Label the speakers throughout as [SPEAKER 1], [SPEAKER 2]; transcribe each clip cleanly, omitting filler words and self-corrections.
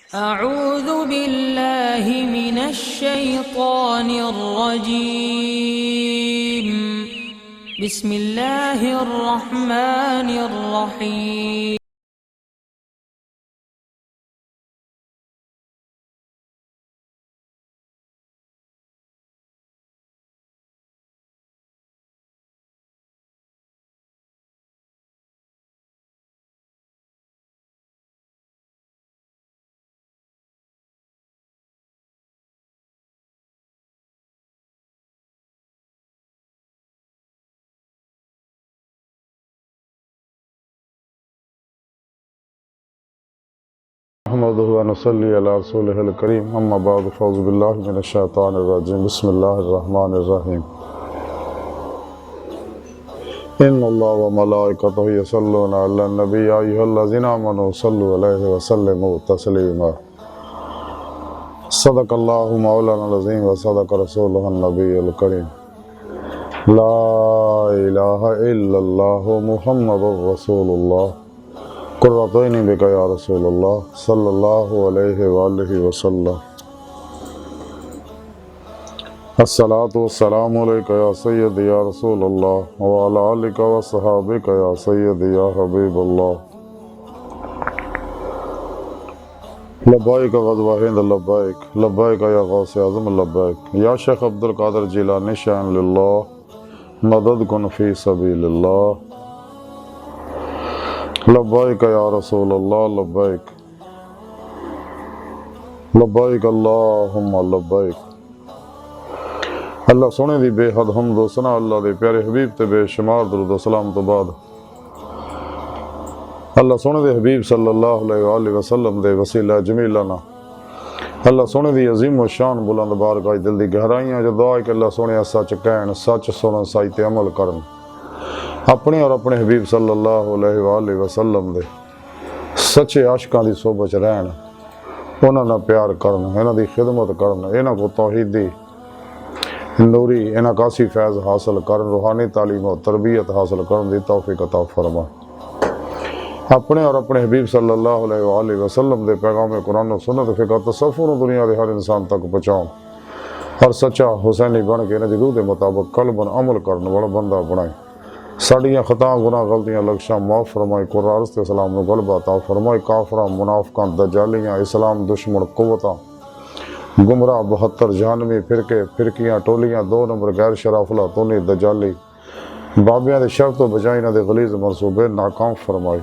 [SPEAKER 1] أعوذ بالله من الشيطان الرجيم. بسم الله الرحمن الرحيم.
[SPEAKER 2] محمد ونصلي على رسوله الكريم اما بعد فاعوذ بالله من الشيطان الرجيم بسم الله الرحمن الرحيم ان الله وملائكته يصلون على النبي يا ايها الذين امنوا صلوا عليه وسلموا تسليما صدق الله مولانا العظيم وصدق رسوله النبي الكريم لا اله الا الله محمد رسول الله قرۃ عینی بک یا رسول اللہ صلی اللہ علیہ وآلہ وسلم الصلاۃ والسلام علیک یا سیدی یا رسول اللہ وعلی آلک وصحابک یا سیدی یا حبیب اللہ لبیک غزوہ ہند لبیک لبیک یا غوث اعظم لبیک یا شیخ عبدالقادر جیلانی شان للہ مدد کن فی سبیل اللہ لبیک یا رسول اللہ لبیک لبیک اللہم لبیک اللہ سونے دی بے حد حمد و ثنا اللہ دے پیارے حبیب تے بے شمار درود و سلام تو بعد اللہ سونے دے حبیب صلی اللہ علیہ وآلہ وسلم دے وسیلہ جمیلنا اللہ سونے دی عظیم و شان بلند بارگاہ دل دی گہرائیاں جو دعا ہے کہ اللہ سونے سچ کہن سچ سنن سچ تے عمل کرن اپنے اور اپنے حبیب صلی اللہ علیہ وآلہ وسلم دے سچے عاشقاں دی صحبت رہن انہاں نال پیار کرن انہاں دی خدمت کرن انہاں کو توحیدی نوری انعکاسی فیض حاصل کرن روحانی تعلیم و تربیت حاصل کرن دی توفیق عطا فرما اپنے اور اپنے حبیب صلی اللہ علیہ وآلہ وسلم دے پیغام قرآن و سنت فقہ تصور دنیا دے ہر انسان تک پہنچاؤں اور سچا حسینی بن کے انہاں دی روح دے مطابق قلباً عمل کرن والا بندہ بنائے ساڑیاں خطاں گناہ غلطیاں لغشاں معاف فرمائی قرآن عرض اسلام نو غلبہ عطا فرمائی کافراں منافقاں دجالیاں اسلام دشمن قوتاں گمراہ 72 جہنمی فرقیاں ٹولیاں 2 نمبر غیر شرافلا تونی دجالی بابیاں دے شر تو بجائیں انہاں دے غلیظ منصوبے ناکام فرمائی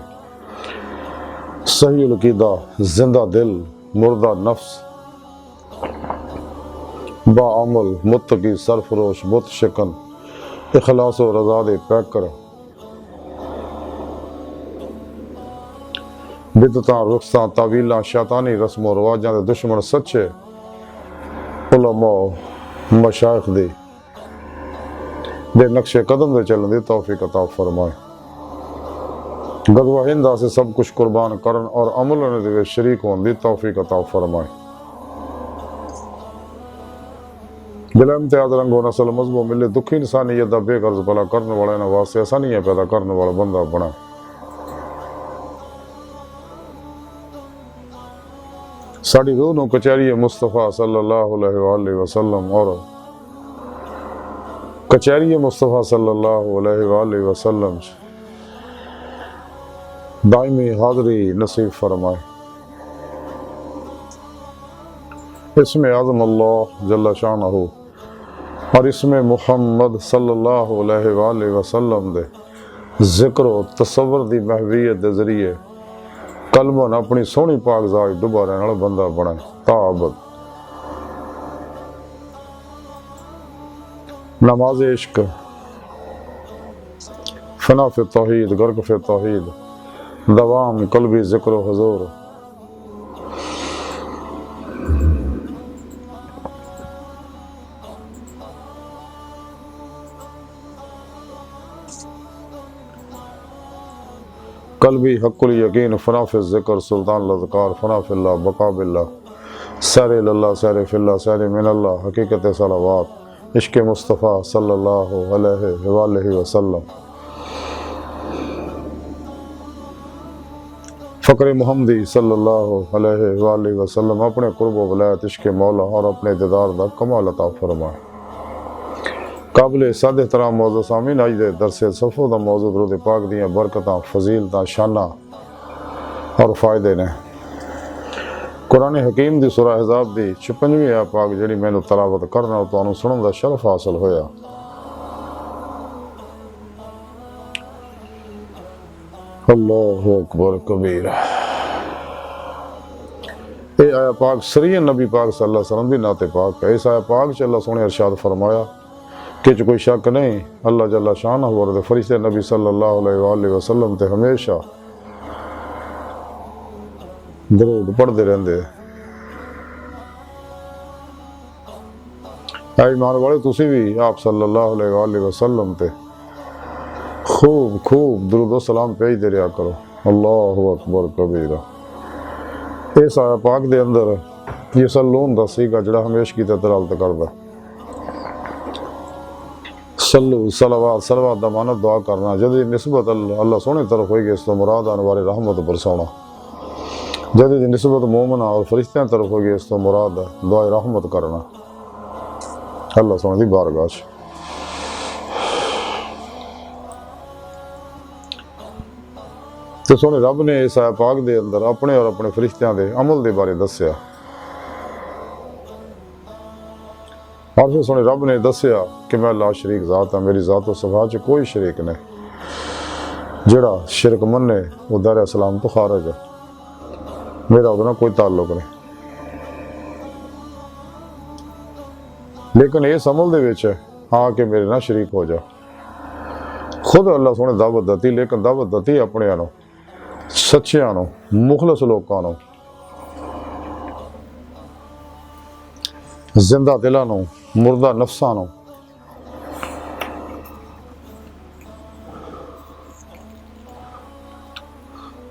[SPEAKER 2] صحیح العقیدہ زندہ دل مردہ نفس با عمل متقی سرفروش بت شکن اخلاص و رضا دے پیک کر بدعتاں رخصاں تعویلاں شیطانی رسم و رواجاں دے دشمن سچے علماء مشائخ دے نقش قدم دے چلن دی توفیق عطا فرمائے غزوہ ہند سے سب کچھ قربان کرن اور عمل دے شریک ہون دی توفیق عطا فرمائے بلا امتیاز رنگ و نسل مذہب و ملے دکھی انسانیت دا بے غرض بھلا کرنے والے نہ واسطے آسانیاں پیدا کرنے والا بندہ بنا ساڑی روح نو کچہری مصطفی صلی اللہ علیہ وآلہ وسلم اور کچہری مصطفی صلی اللہ علیہ وآلہ وسلم دائمی حاضری نصیب فرمائے اسم اعظم اللہ جل شانہ اور اس میں محمد صلی اللہ علیہ وآلہ وسلم دے ذکر و تصور دی محویت دے ذریعے قلباً اپنی سونی پاک ذات ڈبا رہنے والا بندہ بنائے تا ابد نماز عشق فنا فی توحید غرق فی توحید دوام قلبی ذکر و حضور قلبی حق الیقین فنا فی الذکر سلطان الاذکار فنا فی اللہ بقا باللہ سیر اللہ سیر فی اللہ سیر من اللہ حقیقت صلوات عشق مصطفیٰ صلی اللہ علیہ وآلہ وسلم فقر محمدی صلی اللہ علیہ وآلہ وسلم اپنے قرب و ولایت عشق مولا اور اپنے دیدار دا کمال عطا فرمائے۔ قابل صد احترام موضوع سامعین، اج دے درس صفو دا موضوع درود پاک دیاں برکتاں، فضیلتاں، شاناں اور فائدے نے۔ قرآن حکیم دی سورہ احزاب دی 56ویں آیت پاک جڑی مینوں تلاوت کرنا اور تانوں سنن دا شرف حاصل ہویا۔ اللہ اکبر کبیر۔ اے آیا پاک سری نبی پاک صلی اللہ علیہ وسلم دی نعت پاک ہے۔ اس آیا پاک چ اللہ سونے ارشاد فرمایا کہ کوئی شک نہیں، اللہ جل شانہ اور دے فرشتے نبی صلی اللہ علیہ وآلہ وسلم تے ہمیشہ درود پڑھتے رہندے۔ اے ایمان والے تسی بھی آپ صلی اللہ علیہ وآلہ وسلم تے خوب درود و سلام پیش دے رہا کرو۔ اللہ اکبر کبیرہ۔ اس آیا پاک دے اندر یہ سلون دا سیگا جڑا ہمیشہ کی دلالت کردا۔ صلو صلوات دا معنی دعا کرنا، جدی نسبت اللہ سونے طرف ہوئی گی اس تو مراد انوار رحمت برسونا۔ جدی نسبت مومنہ اور فرشتیاں طرف ہوئی گی اس تو مراد دعا رحمت کرنا اللہ سونے دی بارگاہ۔ تو سونے رب نے اس آیت پاک دے اندر اپنے اور اپنے فرشتیاں دے عمل دے بارے دسیا، اور پھر سونے رب نے دسیا کہ میں لا شریک ذات ہاں، میری ذات و صفات چ کوئی شریک نہیں۔ جڑا شرک منے وہ دار اسلام تو خارج ہے، میرا ادھر کوئی تعلق نہیں۔ لیکن اس عمل دے وچ آ کے میرے نہ شریک ہو جا۔ خود اللہ سونے دعوت دتی، لیکن دعوت دتی اپنے آنوں، سچیاں نو، مخلص لوکاں نو، زندہ دلاں نو، مردہ نفساں نو۔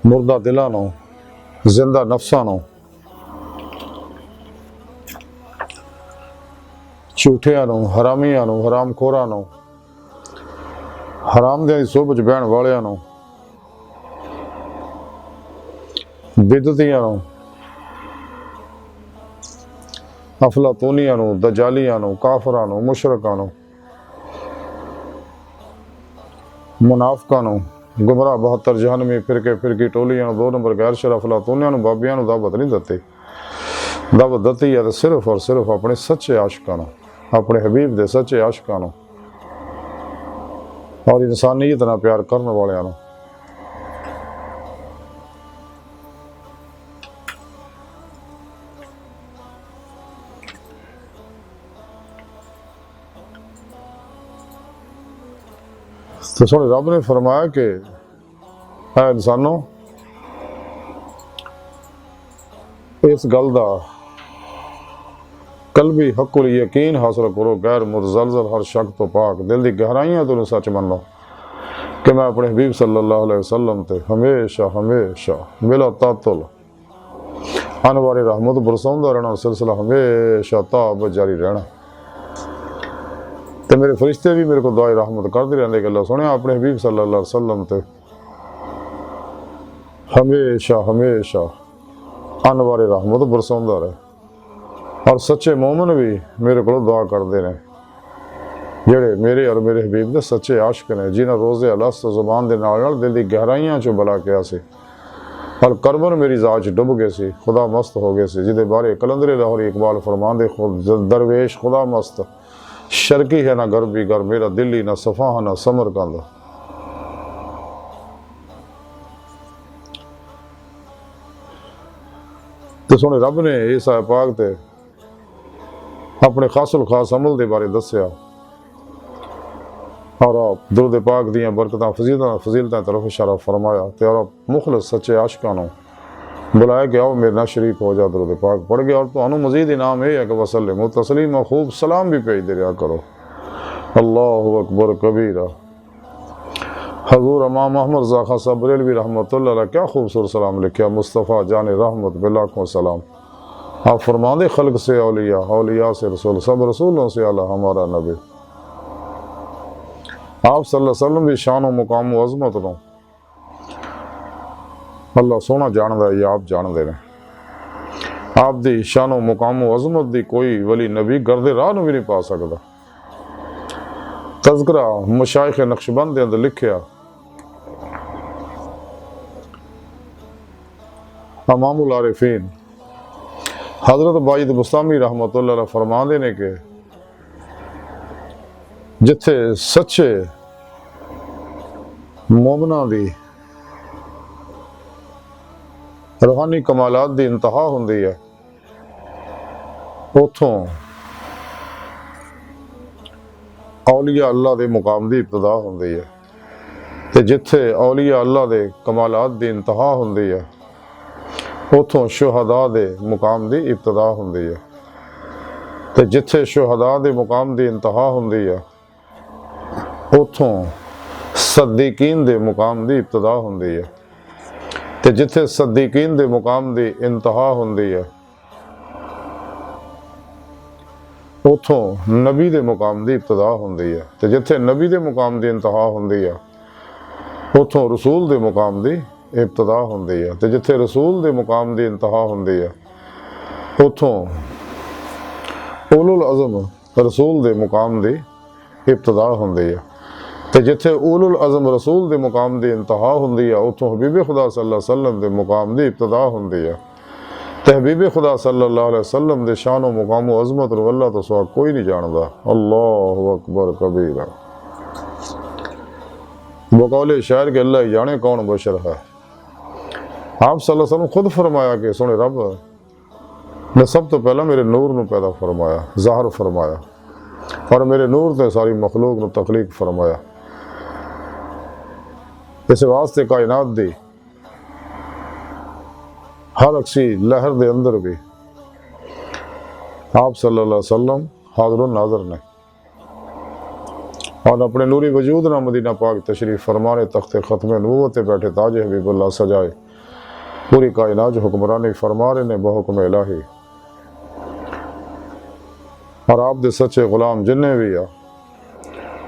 [SPEAKER 2] مردہ دلاں نو، زندہ نفساں نو، جھوٹیاں نو، حرامیاں نو، حرام خوراں نو، حرام دیاں دی صحبت وچ بہن والیاں نو، بدعتیاں نو، افلاطونیاں نو، دجالیاں نو، کافراں نو، مشرکاں نو، منافقاں نو، گمراہ 72 جہنمی فرقی ٹولیاں نو، 2 نمبر غیر شرع افلاطونیاں نو، بابیاں نو دعوت نہیں دتی۔ دعوت دتی ہے صرف اور صرف اپنے سچے عاشقاں نو، اپنے حبیب دے سچے عاشقاں نو اور انسانیت نال پیار کرنے والیاں نو۔ تو سونے رب نے فرمایا کہ اے انسانوں، اس گل دا قلبی حق یقین حاصل کرو، غیر متزلزل ہر شک تو پاک، دل دی گہرائیاں تو سچ منو کہ میں اپنے حبیب صلی اللہ علیہ وسلم تے ہمیشہ بلا تعطل انوار رحمت برساؤندا رہنا، سلسلہ ہمیشہ تاب جاری رہنا۔ تے میرے فرشتے بھی میرے کو دعائے رحمت کرتے رہندے کہ اللہ سونے اپنے حبیب صلی اللہ علیہ وسلم تے ہمیشہ انوار رحمت برساؤندا رہے۔ اور سچے مومن بھی میرے کو دعا کرتے ہیں، جڑے میرے اور میرے حبیب دے سچے عاشق نے، جنہاں روزے الست زبان دے نال دل دی گہرائیاں چوں بلا کیا سی اور کربن میری ذات ڈب گئے سی، خدا مست ہو گئے سی، جدے بارے کلندر لاہوری اقبال فرماندے درویش خدا مست، شرقی ہے نہ غربی گر، میرا دلی نہ صفا نہ سمرقند۔ تو سونے رب نے اس آیت پاک تے اپنے خاص الخاص عمل دے بارے دسیا، اور آپ درود پاک دیاں برکتاں فضیلتاں طرف اشارہ فرمایا، تے اور آپ مخلص سچے عاشقاں نو بلایا کہ آؤ میرے نال شریک ہو جا، درود پاک پڑھ گیا۔ اور تو انہوں مزید انعام ہے کہ وسلم تسلیما، خوب سلام بھی بھیج دے رہا کرو۔ اللہ اکبر کبیرہ۔ حضور امام محمد رضا خان صاحب بریلوی رحمۃ اللہ علیہ کیا خوبصورت سلام لکھیا، مصطفی جان رحمت بلاکھوں سلام۔ آپ فرماندے خلق سے اولیاء، اولیاء سے رسول، سب رسولوں سے اعلیٰ ہمارا نبی۔ آپ صلی اللہ علیہ وسلم بھی شان و مقام و عظمت نو अल्लाह सोहना जानदा है, आप जानते हैं। आप दी शानो मुकामो अजमत दी कोई वली नबी गर्दे राह भी नहीं पा सकता। तज़किरा मशाइख नक्शबंद दे अंदर लिखिया, इमामुल आरिफीन हज़रत बाजिद बुस्तामी रहमतुल्लाह अलैह फरमाते ने कि जिथे सच्चे मोमना दी रूहानी कमालात दी इंतहा हुंदी है, उथों औलिया अल्लाह दे मुकाम दी इब्तदा हुंदी है, ते जिथे औलिया अल्लाह दे कमालात दी इंतहा हुंदी है, उथों शुहदा दे मुकाम दी इब्तदा हुंदी है, ते जिथे शुहदा दे मुकाम दी इंतहा हुंदी है, उथों सद्दीकीन दे मुकाम दी इब्तदा हुंदी है, ते जिथे सद्दीकीन दे मुकाम दी इंतहा हुंदी है, उथों नबी दे मुकाम दी इब्तदा हुंदी है, ते जिथे नबी दे मुकाम दी इंतहा हुंदी है, उथों रसूल दे मुकाम दी इब्तदा हुंदी है, ते जिथे रसूल दे मुकाम दी इंतहा हुंदी है, उथों उलुल अज़म रसूल दे मुकाम दी इब्तदा हुंदी है, ते जिथे उलुल अज़म रसूल दे मुकाम दी इंतहा हुंदी है, उथों हबीब खुदा सल्लल्लाहु अलैहि वसल्लम दे मुकाम दी इब्तदा हुंदी है। ते हबीब खुदा सल्लल्लाहु अलैहि वसल्लम दे शान व मुकाम व अज़मत नूं अल्लाह तो सिवा कोई नहीं जानदा। अल्लाहु अकबर कबीरा। बकौले शायर के अल्लाह ही जाने कौन बशर है। आप सल्लल्लाहु अलैहि वसल्लम खुद फरमाया कि सोने रब ने सब तो पहला मेरे नूर नूं पैदा फरमाया, ज़ाहिर फरमाया, और मेरे नूर ने सारी मखलूक नूं तखलीक फरमाया। इस वास्ते कायनात दी हर अक्सी लहर दे अंदर भी आप सल्लल्लाहु अलैहि वसल्लम हाज़िर नाज़र ने, और अपने नूरी वजूद ना मदीना पाक तशरीफ फरमाने तख्ते ख़त्म नबूवत बैठे ताज हबीबुल्लाह सजाए पूरी कायनात हुक्मरानी फरमा रहे ने बहुक्म इलाही। और आप दे सच्चे गुलाम जिन्ने भी आ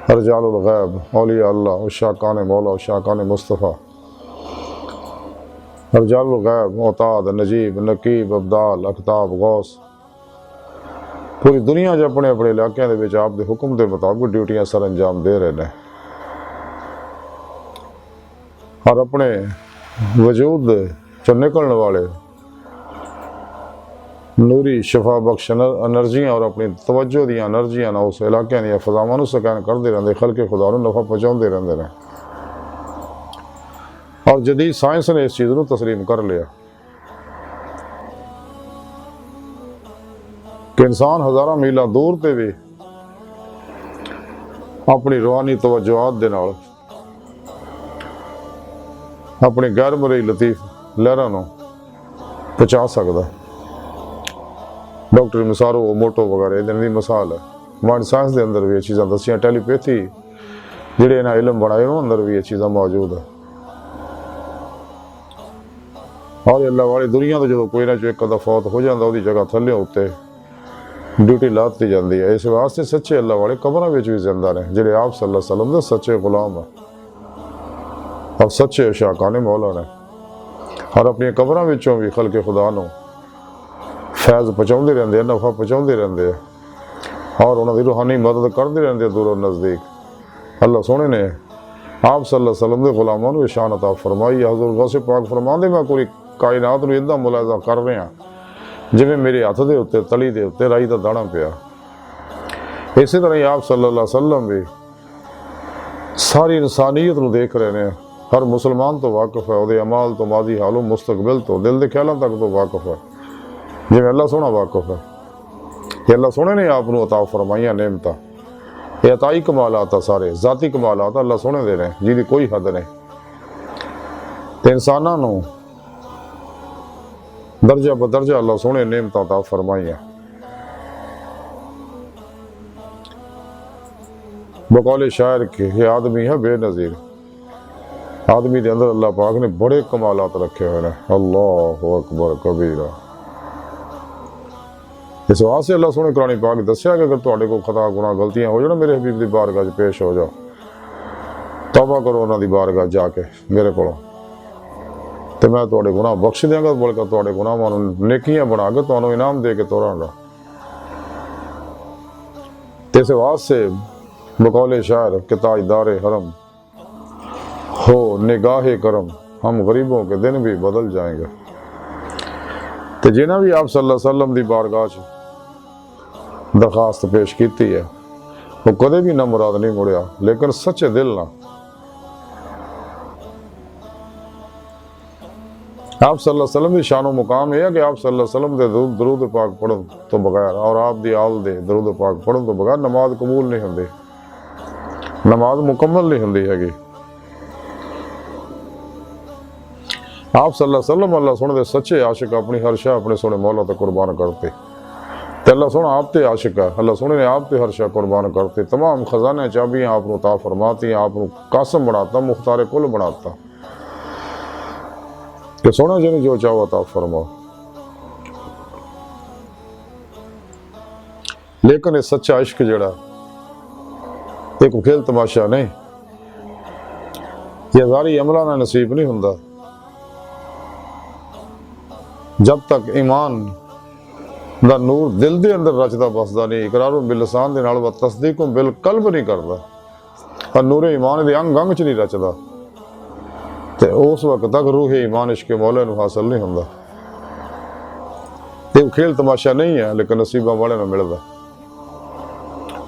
[SPEAKER 2] रजालुल गैब औलिया अल्लाह उशाकान मौला उशाकान मुस्तफा रजालुल गैब मोहताद नजीब नकीब अब्दाल अख्ताब गौस पूरी दुनिया च अपने अपने इलाकों के आप दे हुक्म के मुताबिक ड्यूटियां सर अंजाम दे रहे हैं, और अपने वजूद चो निकलने वाले नूरी शफा बख्श एनर्जियाँ और अपनी तवज्जो दी एनर्जियाँ ना उस इलाके दी फजावां स्कैन करते रहते, खलके खुदा नूं नफा पहुँचाते रहते हैं। और जदीद साइंस ने इस चीज़ को तस्लीम कर लिया कि इंसान हज़ारां मीलां दूर ते भी अपनी रूहानी तवज्जोआत दे नाल अपनी गैर मरई लतीफ लहरां नूं पहुँचा सकदा। डॉक्टर मिसारो मोटो वगैरह इन्हां दी मिसाल है। माइंड साइंस के अंदर भी ये चीज़ां दसियां, टैलीपैथी जिहड़े इन्हां इलम बनाए उन्हां अंदर भी ये चीज़ां मौजूद है। और अल्लाह वाली दुनिया तो जो कोई ना जो एक अदा फौत हो जाता उसकी जगह थले उत्ते ड्यूटी ला दी जाती है। इस वास्ते सच्चे अल्लाह वाले कबरों में भी जिंदा ने जिहड़े आप सल्लल्लाहु अलैहि वसल्लम दे सच्चे गुलाम है और सच्चे शाकाने मौला ने, और अपनी कबरों विचों भी खलके खुदा नूं फैज़ पहुँचाते रहते हैं, नफा पहुँचाते रहते हैं, और उन्होंने रूहानी मदद करते रहते हैं दूरों नज़दीक। अल्लाह सोने ने आप सल्लल्लाहु अलैहि वसल्लम के गुलामों को शान अता फरमाई। हज़रत गौसे पाक फरमाते मैं पूरी कायनात में इदा मुलाजा कर रहा जिवें मेरे हथ के उत्ते तली के उत्ते राई का दाना पिया। इसी तरह ही आप सल्लल्लाहु अलैहि वसल्लम भी सारी इंसानियत को देख रहे हैं, हर मुसलमान तो वाकिफ है, वो अमाल तो माजी हालों मुस्तकबिल तो दिल के ख्यालों तक तो वाकिफ है, जिवें अल्लाह सोना वाकिफ है। ये अल्लाह सोने ने आप अता फरमाइया नेमत, ये अताई कमालात आ, सारे जाती कमालात अल्लाह सोने दे रहे जिहदी कोई हद नहीं। तो इंसानां नूं दर्जा बदर्जा अल्लाह सोने नेमत अता फरमाइया। बकौले शायर के ये आदमी है बेनज़ीर, आदमी के अंदर अल्लाह पाक ने बड़े कमालात रखे हुए हैं। अल्लाहु अकबर कबीरा। इस वास्ते अल्लाह सोने कुरान पाक दस्या कि अगर तुहाडे कोल खता गुनाह गलतियां हो जाण मेरे हबीब की बारगाह च पेश हो जाओ, तौबा करो उन्हां दी बारगाह जाके मेरे कोलों, ਤੇ ਮੈਂ ਤੁਹਾਡੇ ਗੁਨਾਹ ਬਖਸ਼ ਦਿਆਂਗਾ, ਬਲਕਿ ਤੁਹਾਡੇ ਗੁਨਾਹਾਂ ਨੂੰ ਨੇਕੀਆਂ ਬਣਾ ਕੇ ਤੁਹਾਨੂੰ ਇਨਾਮ ਦੇ ਕੇ ਤੋਰਾਂਗਾ। ਤੇ ਇਸ ਵਾਸਤੇ बकौले शायर के ताजदार हरम हो निगाहे करम, हम गरीबों के दिन भी बदल जाएंगे। तो जिन्हें भी आप सल्लल्लाहु अलैहि वसल्लम की बारगाह च दरखास्त पेश की है वो कदे भी ना मुराद नहीं मुड़िया, लेकिन सच्चे दिल ना। आप सल्लल्लाहु अलैहि वसल्लम की शानो मुकाम यह है कि आप सल्लल्लाहु अलैहि वसल्लम के दरूद पाक पढ़न तो बगैर और आप दी आल दे दरूद पाक पढ़न तो बगैर नमाज कबूल नहीं होंदी, नमाज मुकम्मल नहीं होंदी हैगी। आप सल्लल्लाहु अलैहि वसल्लम अल्लाह सोने दे सच्चे आशिक अपनी हर शाह अपने सोने मौला ते कुर्बान करते। ते अल्लाह सोना आप ते आशिक है, अल्लाह सोने ने आप ते हर शाह कुर्बान करते। तमाम खजाने चाबियां आप नु अता फरमाती, आप नु कासम बनाता, मुख्तार कुल बनाता कि सोना जिन्हें जो चाहो अता फरमाओ। लेकिन ये सच्चा इश्क जड़ा एक खेल तमाशा नहीं, ये ज़ारी अमला ना नसीब नहीं हुंदा जब तक ईमान दा नूर दिल दे अंदर रचदा बसदा नहीं, इकरार बिल लिसान दे नाल व तस्दीक बिल कल्ब नहीं करदा और नूर ईमान दे अंग अंग च नहीं रचदा, ते उस वक्त तक रूह ईमान इश्क मौला नूं हासिल नहीं हुंदा। ये खेल तमाशा नहीं है, लेकिन नसीबां वाले नूं मिलदा।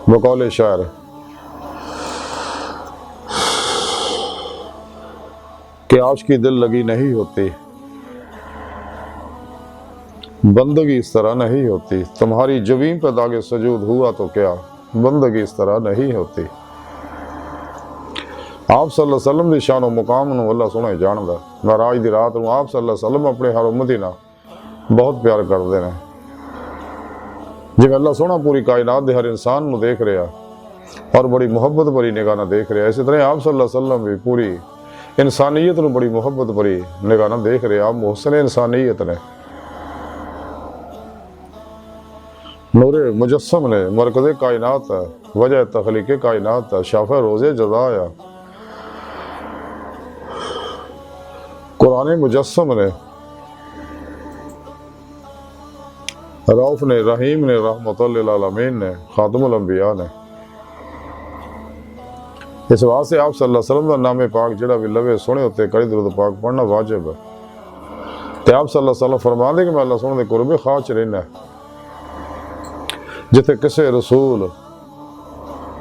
[SPEAKER 2] बकौले शायर कि आज की दिल लगी नहीं होती, बंदगी इस तरह नहीं होती, तुम्हारी जबीन पे दागे सजूद हुआ तो क्या, बंदगी इस तरह नहीं होती। आप सल्लल्लाहु अलैहि वसल्लम दी शान मुकाम नूं अल्लाह सोहना जानदा। महराज दी रात नूं आप सल्लल्लाहु अलैहि वसल्लम अपने हर उम्मती नाल बहुत प्यार करदे ने, जिवें अल्लाह सोहना पूरी कायनात दे हर इंसान नूं देख रहा और बड़ी मुहब्बत भरी निगाह नाल देख रहा, इसी तरह आप सल्लल्लाहु अलैहि वसल्लम भी पूरी इंसानियत नूं बड़ी मुहब्बत भरी निगाह नाल देख रहे। आप मुहसन इंसानियत ने, नूरे मुजस्सम ने, मरकज़े कायनात है, वजह तख्लीक़े कायनात है, शाफ़े रोज़े जज़ा है, कुरान मुजस्सम ने, रऊफ़ ने, रहीम ने, रहमतुल लिल आलमीन ने, खातमुल अंबिया ने। इस वास्ते आप सल्लल्लाहु अलैहि वसल्लम दा नामे पाक जिहड़ा भी लवे सोहणे उत्ते कड़ी दरूद पाक पढ़ना वाजिब है। ते आप सल्लल्लाहु अलैहि वसल्लम फरमांदे कि मैं अल्लाह सोहणे दे कुर्बे खास च रहिना, जिथे किसी रसूल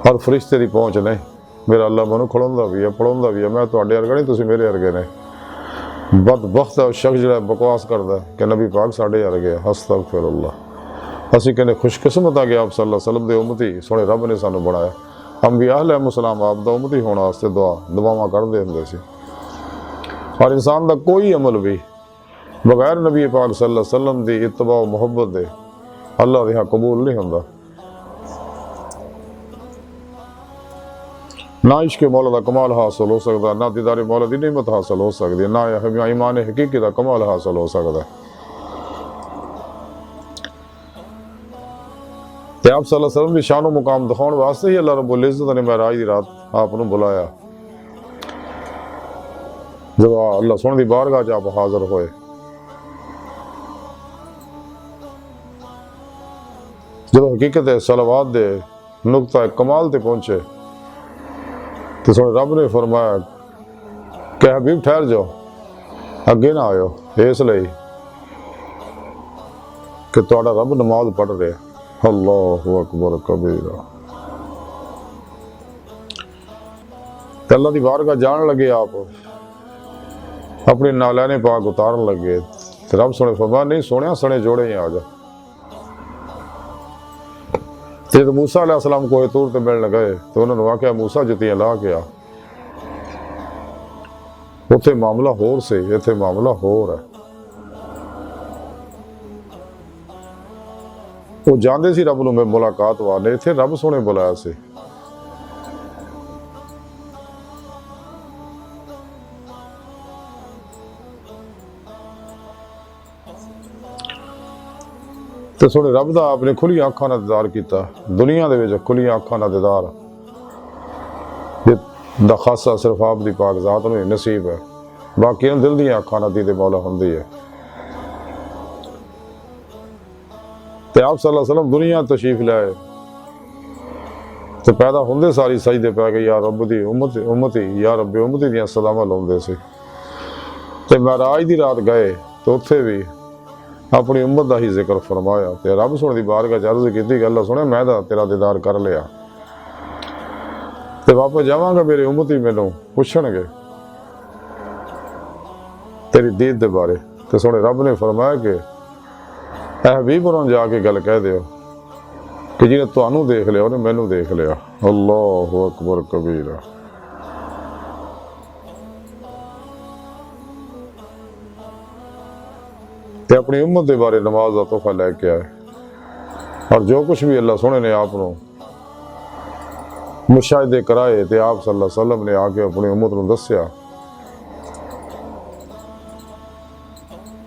[SPEAKER 2] और फरिश्ते की पहुँच नहीं, मेरा अल्लाह मैनू खड़ोंदा भी है, पढ़ाउंदा भी है। मैं तुहाडे वर्गा नहीं, तुसीं मेरे वर्गे ने। बदबख्त है शख्स जिहड़ा बकवास करदा कि नबी पाक साडे वर्गे है। अस्तगफिरुल्लाह। असीं कहने खुशकिस्मत आ कि आप सल्लल्लाहु अलैहि वसल्लम दे उम्मती सोहणे रब ने सानू बनाया। अंबिया अलैहिस्सलाम आप दा उम्मती होने वास्ते दुआवां करदे हुंदे सी। और इंसान दा कोई अमल भी बगैर नबी पाक सल्लल्लाहु अलैहि वसल्लम दी इत्तबा मुहब्बत दे अल्लाह दे यहाँ कबूल नहीं हुंदा। ना इश्क मौला दा कमाल हासिल हो सकदा, ना दीदार मौला दी नेमत हासिल हो सकदी, ना ईमान हकीकी दा कमाल हासिल हो सकदा। ते आप सल्लल्लाहु अलैहि वसल्लम दी शान मुकाम दिखाउण वास्ते ही अल्लाह रब्बुल इज़्ज़त ने महराज दी रात आप नूं बुलाया। जब अल्लाह सोहणे दी बारगाह च आप हाज़िर होए, जब हकीकत सलावात दे नुक्ता कमाल ते पहुंचे तो सोने रब ने फरमाया कि हबीब ठहर जाओ, अगे ना आयो, इसलिए कि तुहाडा रब नमाज पढ़ रहा। अल्लाहु अकबर कबीरा। अल्लाह दी बारगाह जान लगे, आप अपने नालैने पाक उतारन लगे, रब सोने फरमाया नहीं सोने सने जोड़े ही आ जा। जब मूसा अलैहिस्सलाम कोहे तूर ते मिलण गए तो उन्होंने आख्या मूसा जुत्तियां ला के आ। उत्थे मामला होर से, इत्थे मामला होर है। वो जानते सी रब नूं मुलाकात वाले, इत्थे रब सोने बुलाया सी। तो सोने रब दा आपने खुली अखां नाल दीदार किया। दुनिया दे विच खुली अखां नाल दीदार दा खासा सिर्फ आप दी पाक ज़ात नूं नसीब है। बाकी दिल दी अखां नदी दे मौला हुंदी है। ते आप सल्लल्लाहु अलैहि वसल्लम दुनिया तशरीफ लाए ते पैदा हुंदे सारी सजदे पै गए या रब दी उम्मती या रब्बे उम्मती दियां सलामां लाउंदे सी। ते महराज दी रात गए तो उत्थे भी अपनी उम्मत का ही जिक्र फरमाया ते रब सोने दी बारगाह च अर्ज़ कीती कि अल्लाह सुने मैं तां तेरा दीदार कर लिया ते वापस जावांगा मेरे उम्मती मैनू पुछणगे तेरी दीद दे बारे। ते सोने रब ने फरमाया कि ऐ हबीब उन्होंने जाके गल कह दिओ कि जिन्हें तुहानू देख लिया उन्हें मैनू देख लिया। अल्लाहु अकबर कबीरा। ते अपनी उम्मत के बारे नमाज का तोहफा लैके आए और जो कुछ भी अल्लाह सोने ने आप मुशाहिदे कराए ते आप सल्लल्लाहु अलैहि वसल्लम ने आके अपनी उम्मत को दस्या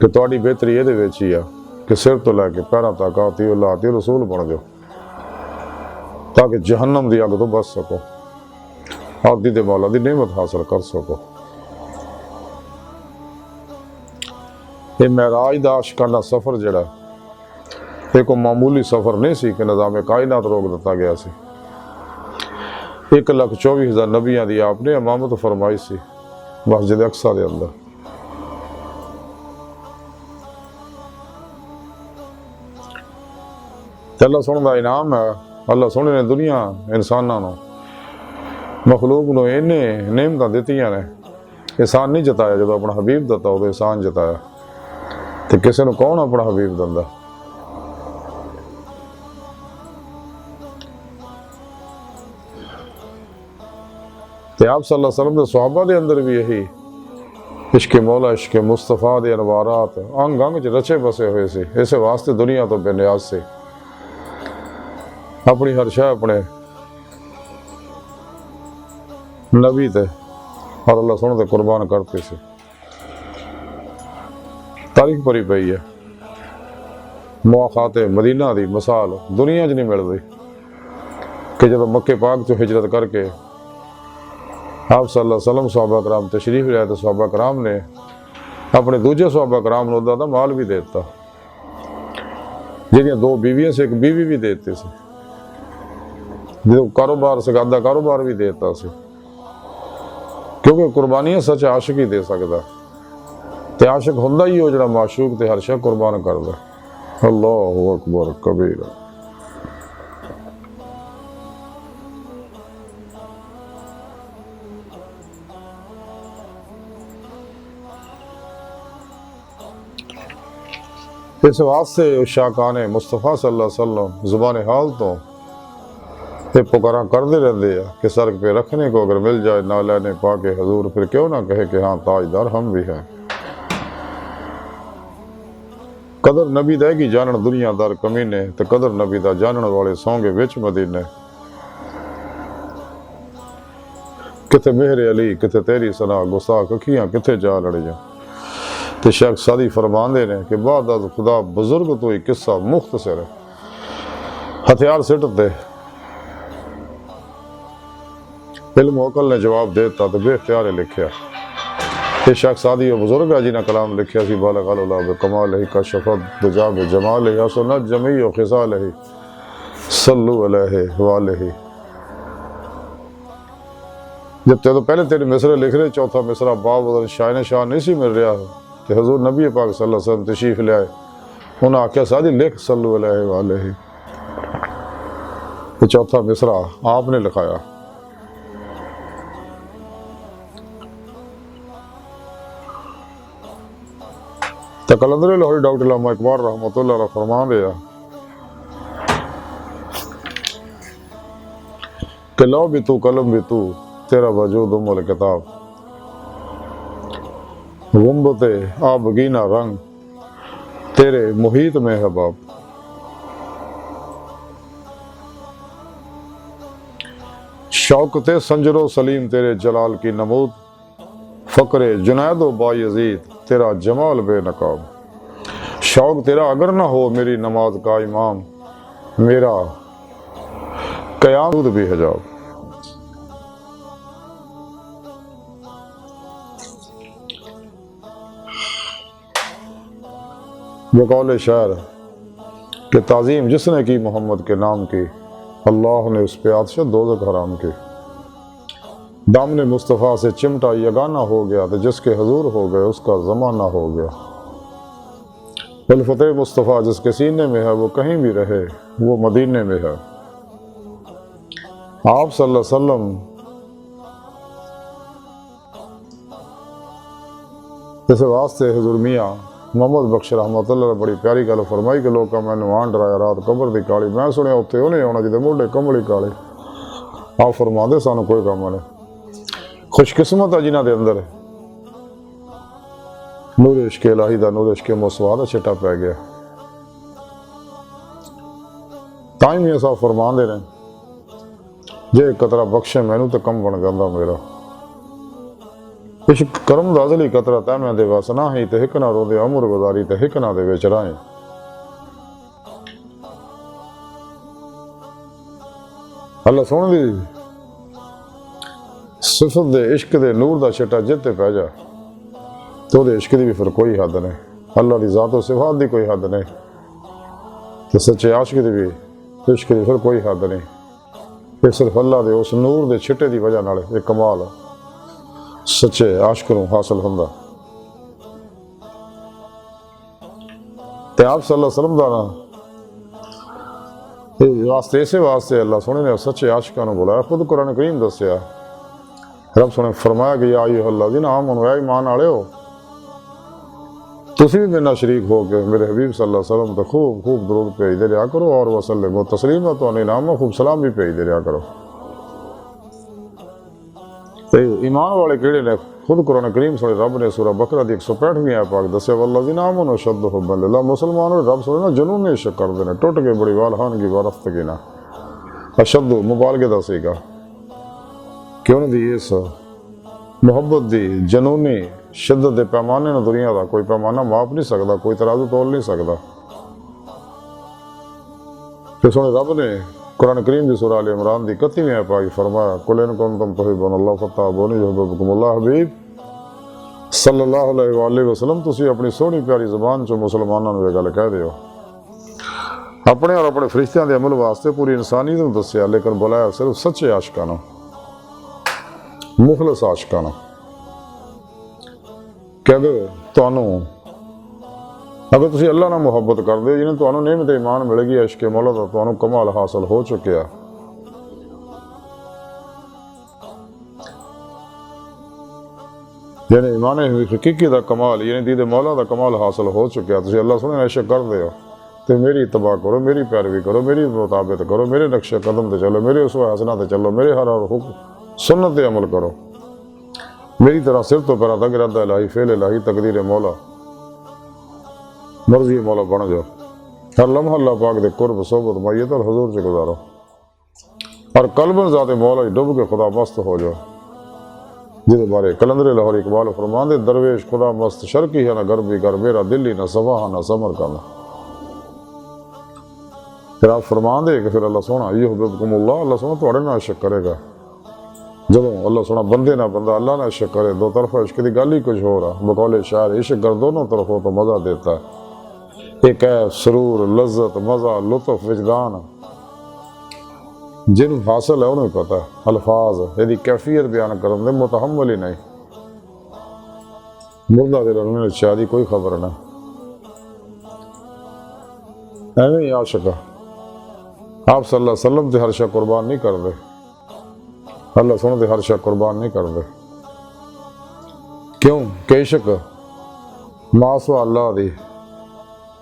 [SPEAKER 2] कि तुहाडी बेहतरी इहदे विच ही आ कि सिर तो लैके पैरों तक आती अल्लाह आती रसूल बन जाओ ताकि जहन्नम की अग तो बच सको और दी मौला की नेमत हासिल कर सको। ये महराज दा आशिकाना सफ़र जिहड़ा ये कोई मामूली सफ़र नहीं सी कि निज़ाम कायनात रोक दिता गया सी। 1,24,000 नबियां दी आपने इमामत फरमाई सी मस्जिद अक्सा दे अंदर। अल्लाह सोने का इनाम है। अल्लाह सोने ने दुनिया इंसानों मखलूक को इन्हें नेमत दित्तियां ने एहसान नहीं जताया। जो अपना हबीब दिता उदों एहसान जताया तो किसी को कौन अपना हबीब दिंदा। ते आप सल्लल्लाहु अलैहि वसल्लम के सहाबा के अंदर भी यही इश्क मौला इश्क मुस्तफा के अनवारात अंग अंग च रचे बसे हुए सी। इस वास्ते दुनिया तो बेनियाज से अपनी हर शह अपने नबी ते और अल्लाह सोने ते कुर्बान करते सी। तारीख भरी पई है मुआखाते मदीना की मिसाल दुनिया च नहीं मिलती कि जब मक्के पाक चो हिजरत करके आप सल्लल्लाहु अलैहि वसल्लम सहाबा कराम तशरीफ लाए तो सहाबा कराम ने अपने दूजे सहाबा कराम को उदा माल भी दे दिता जिहदियां 2 बीवियां से एक बीवी भी दे दी सी। जो कारोबार सगादा कारोबार भी देता सी क्योंकि कुर्बानियां सच आशिक ही दे सकता ते आशिक हुंदा ही वो जिहड़ा माशूक ते हर शै कुर्बान करदा। अल्लाहु अकबर कबीरा। इस वास्ते शाकाने मुस्तफा सल्लल्लाहु अलैहि वसल्लम जुबान हाल तो ये पुकारा करते रहते हैं कि सर पे रखने को अगर मिल जाए ना लेने पाके हजूर फिर क्यों ना कहे कि हाँ ताजदार हम भी हैं। कदर नबी दा की जानन दुनियादार कमीने ते कदर नबी दा जानन वाले सौंगे विच मदीने। किथे मेहरे अली किथे तेरी सना गुस्ताख अखियां किथे जा लड़ियां। ते शेख सादी फरमांदे ने कि बाद खुदा बुजुर्ग तो ही किस्सा मुख्तसर है हथियार सिटते इल्म अकल ने जवाब देता तो बेख्तियार लिखिया। ये शेख सादी बुजुर्ग है जिन्हें कलाम लिखिया सी बालग कमाल ही का शफत दुजाब जमाल ही असनत जमी खिसाल ही सल्लु अलैहि वालैहि। जब तो पहले तेरे मिसरे लिख रहे चौथा मिसरा बाब शायन शाह नहीं सी मिल रहा तो हजूर नबी पाक सल्लल्लाहु अलैहि वसल्लम तशरीफ लियाए उन्हें आख्या सादी लिख सल्लु अलैहि वालैहि। तो चौथा मिसरा आपने लिखाया। तो कलंदर लाहौरी डॉक्टर अल्लामा इकबाल रहमतुल्लाह अलैह फरमान दिया कि लो भी तू कलम भी तू तेरा वजूद उम्मुल किताब गुम्बते आबगीना रंग तेरे मुहीत में है बाब। शौकते संजरो सलीम तेरे जलाल की नमूद फकरे जुनैदो बायजीद तेरा जमाल बेनकाब। शौक तेरा अगर ना हो मेरी नमाज का इमाम मेरा कयामत भी हिजाब। بقول شاعر کہ تعظیم جس نے کی محمد کے نام کی، اللہ نے اس پہ آتش دوزخ حرام کی۔ دامن مصطفیٰ سے چمٹا یگانہ ہو گیا تو جس کے حضور ہو گئے اس کا زمانہ ہو گیا۔ الفت مصطفیٰ جس کے سینے میں ہے وہ کہیں بھی رہے، وہ مدینے میں ہے۔ آپ صلی اللہ علیہ وسلم اس واسطے حضور میاں محمد بخش رحمت اللہ نے بڑی پیاری گل فرمائی کہ لوکاں مینوں آن ڈرایا رات قبر دی کالی، میں سنیا اتنے انہیں آنا جدے موڈے کملی کالے۔ آپ فرماندے سانو کوئی کام نہیں، خوش قسمت ہے جنہاں دے اندر نور عشق الہی دا، نور عشق مصطفیٰ دا چھٹا پی گیا۔ تائیں میاں صاحب فرماندے نے جے قطرہ بخشے مینوں تے کم بن گندا میرا۔ عشق کرم دا ازلی قطرہ تے میں دے وس نہ ہی تے ہک نہ روندے عمر گزاری تے ہک نہ دے وچ رہیں۔ اللہ سونے دی صفت دے عشق دے نور دا چھٹا جتے پہ جا تو دے عشق دی بھی پھر کوئی حد نہیں، اللہ دی ذات و صفات دی کوئی حد نہیں، تو سچے عاشق دی بھی عشق دی پھر کوئی حد نہیں۔ یہ صرف اللہ دے اس نور دے چھٹے دی وجہ نال ایک کمال سچے عاشق نوں حاصل ہوندا۔ تے آپ صلی اللہ علیہ وسلم دا نا واسطے اسے واسطے اللہ سونے نے سچے عاشقاں نوں بلایا۔ خود قرآن کریم دسیا، رب سونے فرمایا کہ یا ایھا الذین آمنوا، اے ایمان والےو تسی بھی میرے نال شریک ہو کے میرے حبیب صلی اللہ علیہ وسلم تے خوب خوب درود بھیجدے رہیا کرو، اور وسلم تسلیما تو انعام خوب سلام بھی بھیجدے رہیا کرو۔ تے ایمان والے کیڑے نے؟ خود قرآن کریم سونے رب نے سورہ بقرہ دی 165ویں آیت پاک دسیا والذین آمنوا اشد حبا للہ، مسلمانوں رب سونے نا جنون عشق کردے نے، ٹوٹ کے بڑی والہانگی ورفتگی نہ، اشد مبالغے دا سیگا کہ انہوں دی اس محبت دی جنونی شدت دے پیمانے نہ دنیا دا کوئی پیمانہ ماپ نہیں سکدا، کوئی ترازو تول نہیں سکدا۔ پھر سونے رب نے قرآن کریم دی سورہ آل عمران دی 31ویں آیت پاک فرمایا قل ان کنتم تحبون اللہ فاتبعونی یحببکم اللہ۔ حبیب صلی اللہ علیہ وآلہ وسلم تسی اپنی سونی پیاری زبان چو مسلمانوں نے یہ گل کہہ دیو، اپنے اور اپنے فرشتیاں دے عمل واسطے پوری انسانیت نوں دسیا، لیکن بلایا صرف سچے عاشقاں نوں، مخلص عاشقاں نوں۔ کہ اگر تسی اللہ نہ محبت کر دے جنہیں تانوں نعمت ایمان ملے گی، عشق مولا دا تانوں کمال حاصل ہو چکیا۔ یعنی ایمان حقیقی دا کمال، یعنی دید مولا دا کمال حاصل ہو چکیا۔ تسی اللہ سنے عشق کر دے ہو تو میری اتباع کرو، میری پیروی کرو، میری مطابقت کرو، میرے نقش قدم تے چلو، میرے اسوہ حسنہ تے چلو، میرے ہر حکم سنت تے عمل کرو، میری طرح سر تو پیرا تک ارادہ الہی، فعل الہی، تقدیر مولا، مرضی مولا بن جاؤ۔ ہر لمحہ اللہ پاک دے قرب صحبت میت اور حضور سے گزارو، اور قلباً ذات مولا ڈب کے خدا مست ہو جاؤ، جس بارے کلندر لاہور اقبال فرمان دے درویش خدا مست شرقی ہے نہ غربی، گر میرا دلی نہ صفا نہ سمر کا نہ۔ پھر آپ فرمان دے کہ پھر اللہ سونا یحببکم اللہ، اللہ سونا تھوڑے نہ عشق کرے گا۔ جب اللہ سونا بندے نہ بندہ اللہ نہ عشق کرے، دو طرف عشق کی گل ہی کچھ ہو رہا۔ بقول شاعر عشق گر دونوں طرف ہو تو مزہ دیتا ہے، ایک ہے سرور، لذت، مزہ، لطف، وجدان، جن حاصل ہے انہیں پتہ ہے۔ الفاظ یہ کیفیت بیان کرنے دے متحمل ہی نہیں، مردہ دل انہوں نے شادی کوئی خبر نہ، ایویں ہی عاشق آپ صلی اللہ علیہ وسلم تے ہر شے قربان نہیں کر دے، اللہ سونے تے ہر شے قربان نہیں کر دے۔ کیوں کہ عشق ماسوا اللہ دی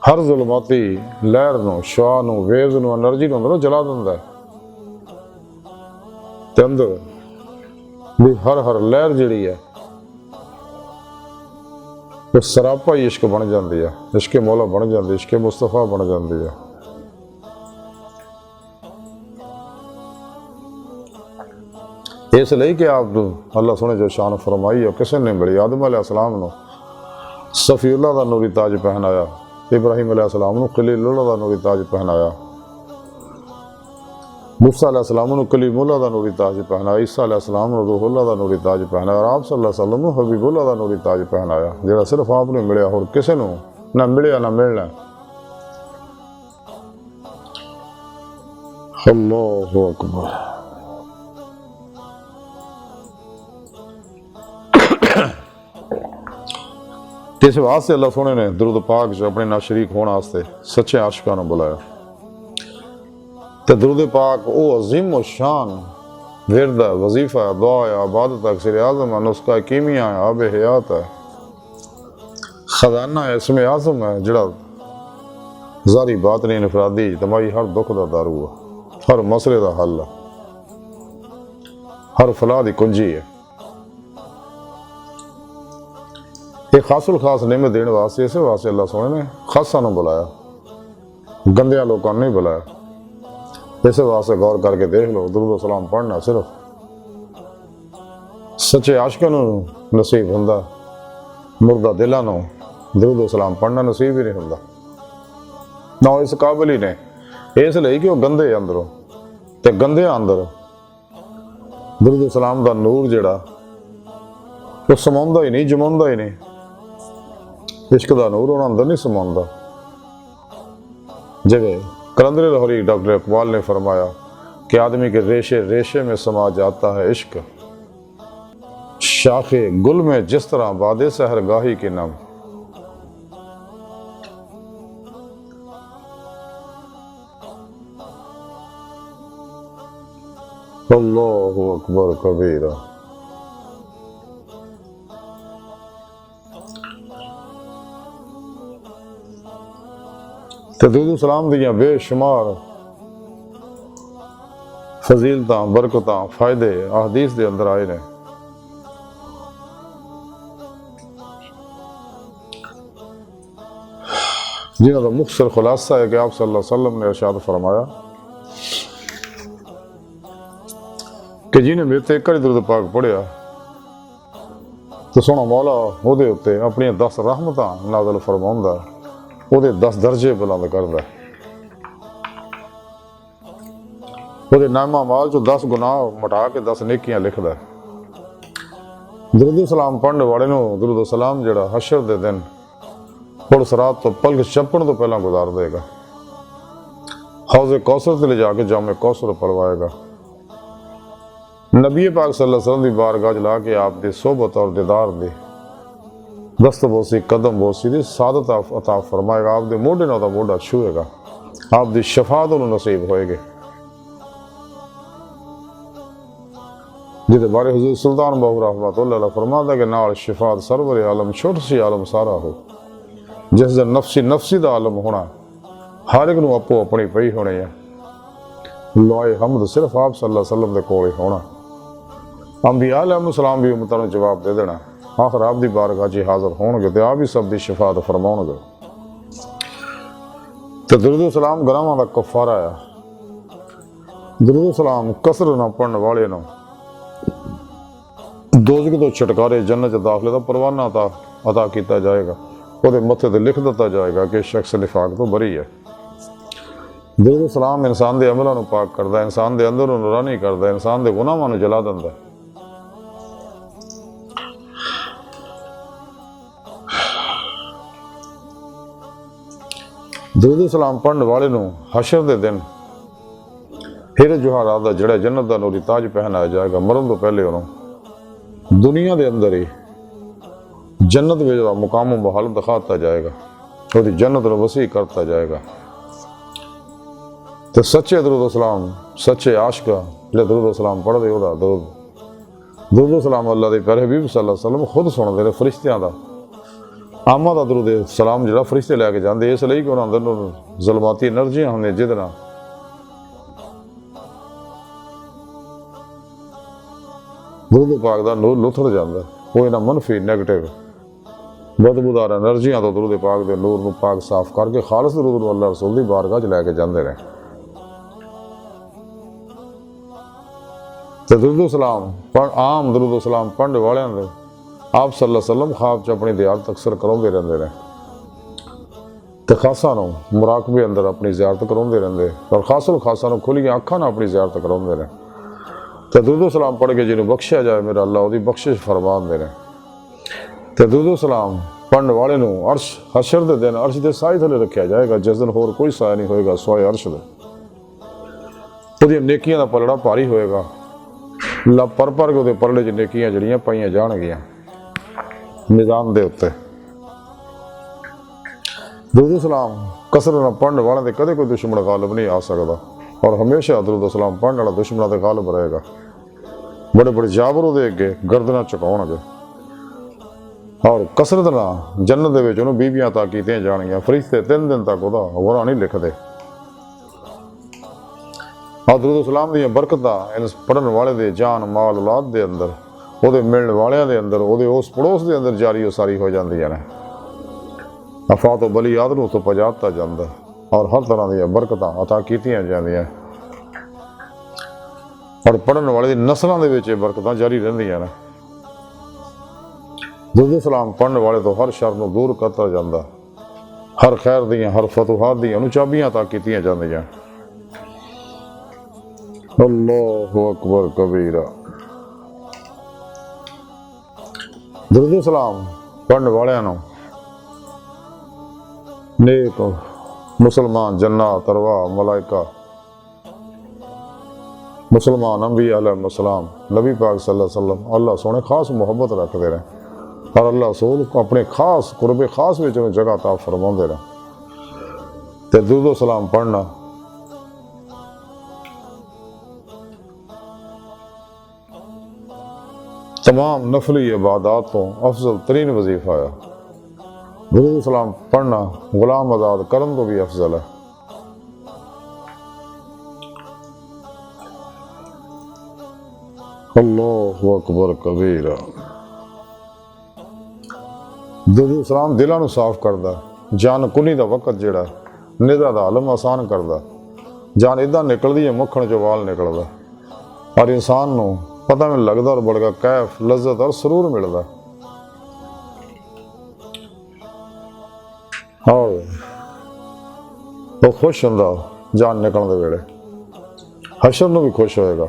[SPEAKER 2] ہر ظلماتی لہر نو، شعاع نو، ویوز نو، انرجی نو اندروں جلا دیندا ہے، تے اندر بھی ہر لہر جڑی ہے وہ سراپا ہی عشق بن جاندی ہے، عشق مولا بن جاندی، عشق مصطفیٰ بن جاندی ہے۔ اس لئی کہ آپ اللہ سونے جو شان فرمائی ہے کسے نے ملی، آدم علیہ السلام نو صفی اللہ دا نوری تاج پہنایا، ابراہیم علیہ السلام نو خلیل اللہ دا نوری تاج پہنایا، موسیٰ علیہ السلام نو کلیم اللہ دا نوری تاج پہنایا، عیسیٰ علیہ السلام نو روح اللہ دا نوری تاج پہنایا، اور آپ صلی اللہ علیہ وسلم نو حبیب اللہ دا نوری تاج پہنایا، جڑا صرف آپ نے ملیا اور کسے نو نہ ملیا نہ ملنا. اللہ اکبر. اس واسطے اللہ سونے نے درود پاک جو اپنے نال شریک ہونے واسطے سچے عاشقاں نوں بلایا. تے درود پاک او عظیم و شان ورد ہے، وظیفہ ہے، دعا ہے، عبادت ہے، اکسر اعظم ہے، نسخہ کیمیا ہے، آب حیات ہے، خزانہ ہے، اسم اعظم ہے، جڑا ظاہری باطنی انفرادی اجتماعی ہر دکھ دا دارو ہے، ہر مسئلے دا حل ہے، ہر فلاح دی کنجی ہے. ایک خاص الخاص نعمت دینے واسطے اسے واسطے اللہ سونے نے خاصاں نوں بلایا، گندیاں لوکاں نہیں بلایا. اسے واسطے غور کر کے دیکھ لو، درود و سلام پڑھنا صرف سچے عاشقاں نوں نصیب ہوندا، مردہ دلاں نوں درود و سلام پڑھنا نصیب ہی نہیں ہوندا. نہ اس قابل ہی نے، اس لئی کہ وہ گندے اندروں، تے گندے اندر درود و سلام دا نور جڑا وہ سماوندا ہی نہیں، جماوندا ہی نہیں. عشق دا نور انہاں اندر نہیں سماوندا. جگہ قلندر لاہوری ڈاکٹر اقبال نے فرمایا کہ آدمی کے ریشے ریشے میں سما جاتا ہے عشق، شاخ گل میں جس طرح باد سحر گاہی کے نم. اللہ اکبر کبیرہ. درود و سلام دیاں بے شمار فضیلتاں، برکتاں، فائدے احادیث دے اندر آئے نے. جنہاں دا مختصر خلاصہ ہے کہ آپ صلی اللہ علیہ وسلم نے ارشاد فرمایا کہ جنہیں میرے تے ایک درود پاک پڑھیا تو سونا مولا وہ دے اتے اپنی 10 رحمتاں نازل فرماؤندا، وہ دے 10 درجے بلند کردا، وہ دے نامہ مال جو 10 گناہ مٹا کے 10 نیکیاں لکھدا. درود و سلام پڑھنے والے نوں درود و سلام جڑا حشر دے دن پڑ سرات تو پلک چپن تو پہلا گزار دے گا، حوض کوثر تے لے جا کے جام کوثر پلوائے گا. نبی پاک صلی اللہ علیہ وسلم دی بارگاہ لا کے آپ دی صحبت اور دیدار دی دست بوسی، قدم بوسی دی سعادت عطا فرمائے گا. آپ دے موڈے نال دا موڈا چھوئے گا، آپ دی شفاعت انہوں نصیب ہوئے گے. جہدے بارے حضور سلطان باہو رحمۃ اللہ علیہ فرماتا کہ نال شفاعت سرور عالم چھوٹ سی عالم سارا ہو. جس دن نفسی نفسی دا عالم ہونا، ہر ایک نوں اپو اپنی پئی ہونے ہے. لوائے حمد صرف آپ صلی اللہ علیہ وسلم دے کول ہونا. انبیاء علیہ السلام بھی امتاں نوں جواب دے دینا، آخر آپ دی بارگاہ جی حاضر ہون گے تے آپ ہی سب دی شفاعت فرماؤن گے. تے درود و سلام گناہاں دا کفارہ ہے. درود و سلام کثرت نہ پڑھن والے نوں دوزخ تو چھٹکارے جنت داخلے دا پروانہ عطا کیتا جائے گا. وہ دے متھے تے لکھ دیتا جائے گا کہ شخص نفاق تو بری ہے. درود و سلام انسان دے عملاں نوں پاک کردا ہے، انسان دے اندر نوں نورانی کردا ہے، انسان دے گناہاں نوں جلا دیندا ہے. درود و سلام پڑھن والے نوں حشر دے دن ہیرے جوہرات دا جڑا جنت دا نوری تاج پہنایا جائے گا. مرن تو پہلے انہوں دنیا دے اندر ہی جنت میں جو مقام و محل دکھاتا جائے گا، وہ دی جنت نو وسیع کرتا جائے گا. تو سچے درود و سلام، سچے عاشق جڑے درود و سلام پڑھ دے، وہ درود و سلام اللہ دے پیارے حبیب صلی اللہ علیہ وسلم خود سن دے فرشتیاں دا. آمہ دا درود سلام جڑا فرشتے لے کے جاندے، اس لئی کہ انہاں اندر ظلماتی انرجیاں ہوندے جدنا درود پاک دا نور لتھڑ جاندا، وہ انہاں منفی نیگیٹو بدبودار انرجیاں تو درود پاک دے نور نو پاک صاف کر کے خالص درود نو اللہ رسول دی بارگاہ چ لے کے جاندے رہے. تے درود و سلام عام درود و سلام پڑھنے والےاں دے آپ صلی اللہ علیہ وسلم خواب چ اپنی زیارت اکثر کراؤندے رہندے رہے. تے خاصاں نو مراقبے اندر اپنی زیارت کراؤندے رہندے اور خاصاں نو کھلیاں اکھاں نال اپنی زیارت کراؤندے رہے. تے درود و سلام پڑھ کے جنوں بخشیا جائے میرا اللہ دی بخشش فرما دے رہے. تے درود و سلام पढ़ने वाले नूं अर्श हशर दे दिन अर्श दे साए थले रखा जाएगा, जिस दिन होर कोई साया नहीं होएगा सिवाए अर्श दे। ਉਹਦੀਆਂ नेकियां दा पलड़ा भारी होएगा, ला पर के ਉਹਦੇ ਪਰਲੇ 'ਚ नेकियां ਜਿਹੜੀਆਂ ਪਾਈਆਂ ਜਾਣਗੀਆਂ निज़ाम दे उत्ते। दुरूद सलाम कसरत नाल पढ़ने वाले दे कदे कोई दुश्मन गालिब नहीं आ सकदा, और हमेशा दुरूद सलाम पढ़ने वाला दुश्मन दे गालिब रहेगा। बड़े बड़े जाबर ਉਹਦੇ ਅੱਗੇ गर्दनां झुकाउणगे, और कसरत नाल जन्नत दे विच ਉਹਨੂੰ बीबियां अता कीतियां जाणगीਆਂ। फरिश्ते 3 दिन तक ਉਹਦਾ गुनाह नहीं लिखदे। और दुरूद सलाम दीयां बरकतां इन पढ़न वाले दे जान माल औलाद दे अंदर, ਉਹਦੇ मिलण वालियां दे अंदर, ਉਹਦੇ उस पड़ोस दे अंदर जारी उसारी हो जांदियां ने। अफात बलियात नूं तो पजाता जांदा, और हर तरह दीयां बरकतां अता कीतियां जांदियां, और पढ़न वाले दी नस्लां दे विच बरकतां जारी रहिंदियां ने। दुरूद सलाम पढ़न वाले तो हर शर नूं दूर करता जांदा, हर खैर दीयां हर फतूहात दीयां नूं चाबियां अता कीतियां जांदियां। अल्लाहु अकबर कबीरा। दुरूद सलाम पढ़ने वालियां नूं नेक मुसलमान जन्नत अरवाह मलाइका मुसलमान अंबिया अलैहिस्सलाम नबी पाक सल्लल्लाहु अलैहि वसल्लम अल्लाह सोने खास मुहब्बत रखते रहे, और अल्लाह रसूल अपने खास कुर्बे खास में जगह अता फरमाते रहे। ते दुरूद सलाम पढ़ना तमाम नफली इबादत तो अफजल तरीन वजीफा है। दुरूद सलाम पढ़ना गुलाम आज़ाद करन तो भी अफजल है। अल्लाहु अकबर कबीरा। दुरूद सलाम दिलां नूं साफ करदा, जान कुनी दा वक़्त जिहड़ा निदा दा आलम आसान करदा। जान इदां निकलदी है मक्खण चों वाल निकलदा, और इंसान नूं पता नहीं लगता और बड़का कैफ लज्जत और सरूर मिलता। और वो खुश होंदा जान निकलने वेले, हशर नूं भी खुश होएगा,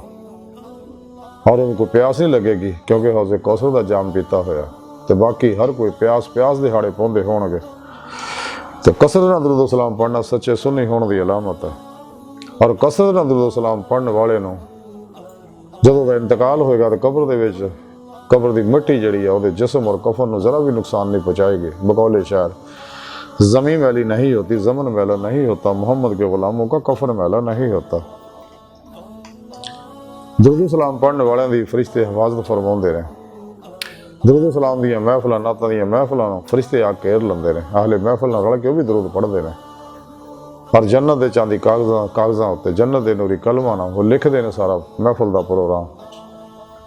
[SPEAKER 2] और उनको प्यास नहीं लगेगी क्योंकि हौज़े कौसर दा जाम पीता होया। तो बाकी हर कोई प्यास दिहाड़े पाउंदे होणगे। तो कसरत नाल दुरूद सलाम पढ़ना सच्चे सुन्नी होने की अलामत है। और कसरत नाल दुरूद सलाम पढ़ने वाले नूं जदों वह इंतकाल होएगा तो कब्र दे विच कब्र दी मिट्टी जिहड़ी है उहदे जिस्म और कफन नूं जरा भी नुकसान नहीं पहुँचाएगी। बकौले शायर ज़मीन मैली नहीं होती, ज़मन मैला नहीं होता, मोहम्मद के गुलामों का कफन मैला नहीं होता। दुरूद सलाम पढ़ने वालियां दी फरिश्ते हिफाजत फरमाउंदे ने। दुरूद सलाम दीयां महफिलां नातां दीयां महफिलां फरिश्ते आ घेर लैंदे ने। अहले महफिल नाल रल के भी दुरूद पढ़दे ने, और जन्नत दे चांदी कागज़ां उत्ते जन्नत दे नूरी कलमां नाल वो लिखदे ने सारा महफिल दा प्रोग्राम,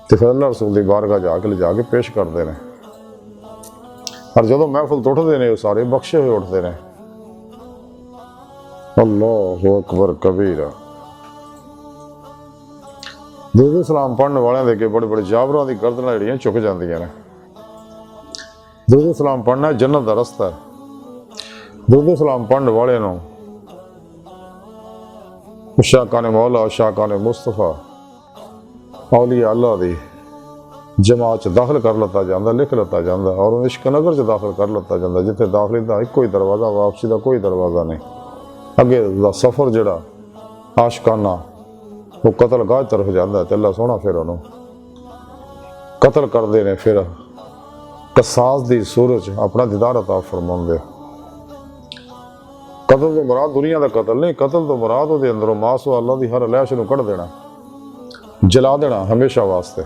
[SPEAKER 2] ते फिर अल्लाह रसूल दी बारगाह जाके पेश करदे ने। और जदों महफिल तो उठदे ने सारे बख्शे हुए उठदे ने। अल्लाहु अकबर कबीरा। दुरूद सलाम पढ़ने वालियां दे अगे बड़े बड़े जाबरां दी गर्दनां जिहड़ियां झुक जांदियां ने। दुरूद सलाम पढ़ना जन्नत दा रस्ता है। दुरूद सलाम पढ़ने वाले नूं शाकान मौला शाकान मुस्तफा औलिया अल्लाह दी जमात च दाखिल कर लता जाता, लिख लता जाता, और इश्क नगर च दाखिल कर लता जाता, जिथे दाखिली का एक ही दरवाज़ा, वापसी का कोई दरवाज़ा नहीं। अगे दा सफ़र जिहड़ा आशकाना वो कतल गाह तरफ जाता है, तो अल्लाह सोहना फिर उन्होंने कतल करते हैं। फिर कसास की सूरत अपना दीदार अता फरमाउंदे। कतल तो मुराद दुनिया का कतल नहीं, कतल तो मुराद वो अंदरों मास अल्लाह की हर लैश नूं कढ़ देना, जला देना हमेशा वास्ते।